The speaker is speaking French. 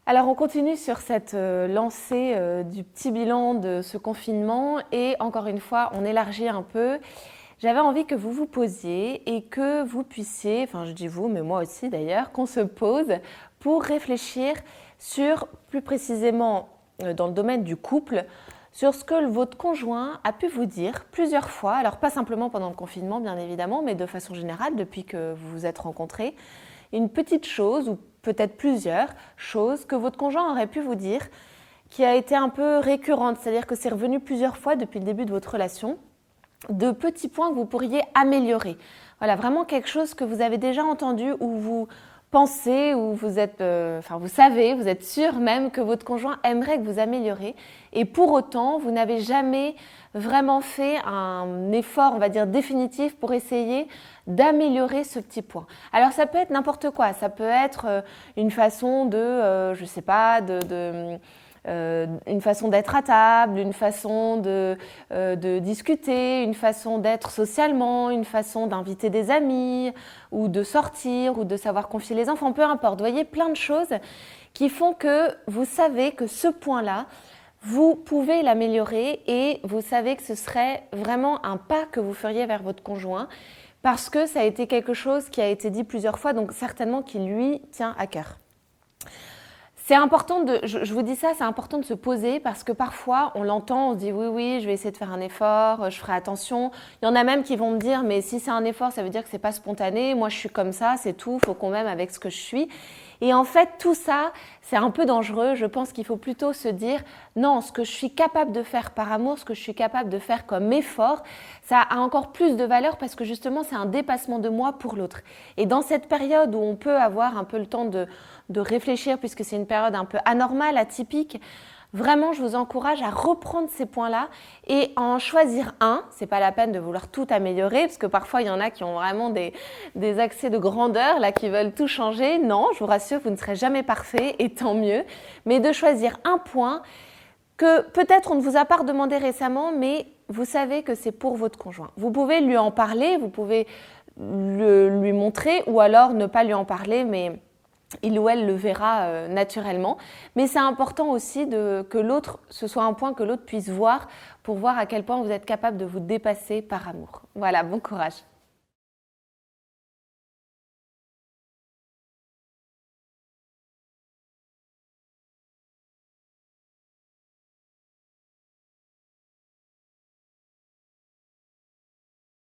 Alors on continue sur cette lancée du petit bilan de ce confinement et encore une fois on élargit un peu. J'avais envie que vous vous posiez et que vous puissiez, enfin je dis vous mais moi aussi d'ailleurs, qu'on se pose pour réfléchir sur plus précisément dans le domaine du couple, sur ce que votre conjoint a pu vous dire plusieurs fois, alors pas simplement pendant le confinement bien évidemment, mais de façon générale depuis que vous vous êtes rencontrés, une petite chose ou peut-être plusieurs choses que votre conjoint aurait pu vous dire qui a été un peu récurrente, c'est-à-dire que c'est revenu plusieurs fois depuis le début de votre relation, de petits points que vous pourriez améliorer. Voilà, vraiment quelque chose que vous avez déjà entendu ou vous pensez ou vous êtes, vous savez, vous êtes sûr même que votre conjoint aimerait que vous améliorez et pour autant, vous n'avez jamais vraiment fait un effort, on va dire, définitif pour essayer d'améliorer ce petit point. Alors ça peut être n'importe quoi, ça peut être une façon de, je sais pas, une façon d'être à table, une façon de discuter, une façon d'être socialement, une façon d'inviter des amis ou de sortir ou de savoir confier les enfants, peu importe. Vous voyez, plein de choses qui font que vous savez que ce point-là, vous pouvez l'améliorer et vous savez que ce serait vraiment un pas que vous feriez vers votre conjoint parce que ça a été quelque chose qui a été dit plusieurs fois, donc certainement qui lui tient à cœur. C'est important je vous dis ça, c'est important de se poser parce que parfois on l'entend, on se dit oui, je vais essayer de faire un effort, je ferai attention. Il y en a même qui vont me dire mais si c'est un effort, ça veut dire que c'est pas spontané, moi je suis comme ça, c'est tout, faut qu'on m'aime avec ce que je suis. Et en fait tout ça, c'est un peu dangereux. Je pense qu'il faut plutôt se dire non, ce que je suis capable de faire par amour, ce que je suis capable de faire comme effort, ça a encore plus de valeur parce que justement c'est un dépassement de moi pour l'autre. Et dans cette période où on peut avoir un peu le temps de réfléchir puisque c'est une période un peu anormale, atypique, vraiment je vous encourage à reprendre ces points-là et à en choisir un. C'est pas la peine de vouloir tout améliorer parce que parfois il y en a qui ont vraiment des accès de grandeur là qui veulent tout changer. Non, je vous rassure, vous ne serez jamais parfait et tant mieux. Mais de choisir un point que peut-être on ne vous a pas demandé récemment, mais vous savez que c'est pour votre conjoint. Vous pouvez lui en parler, vous pouvez lui montrer ou alors ne pas lui en parler, mais il ou elle le verra naturellement. Mais c'est important aussi que l'autre, ce soit un point que l'autre puisse voir pour voir à quel point vous êtes capable de vous dépasser par amour. Voilà, bon courage.